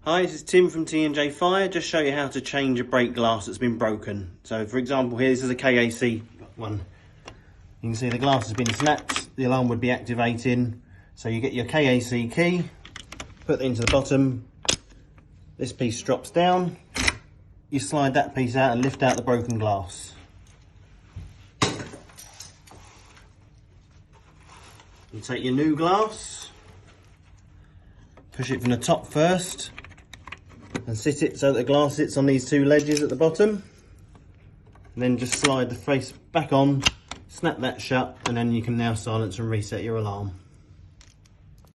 Hi, this is Tim from T&J Fire. Just show you how to change a brake glass that's been broken. So for example here, this is a KAC one. You can see the glass has been snapped, the alarm would be activating. So you get your KAC key, put it into the bottom, this piece drops down, you slide that piece out and lift out the broken glass. You take your new glass, push it from the top first, and sit it so that the glass sits on these two ledges at the bottom. And then just slide the face back on, snap that shut, and then you can now silence and reset your alarm.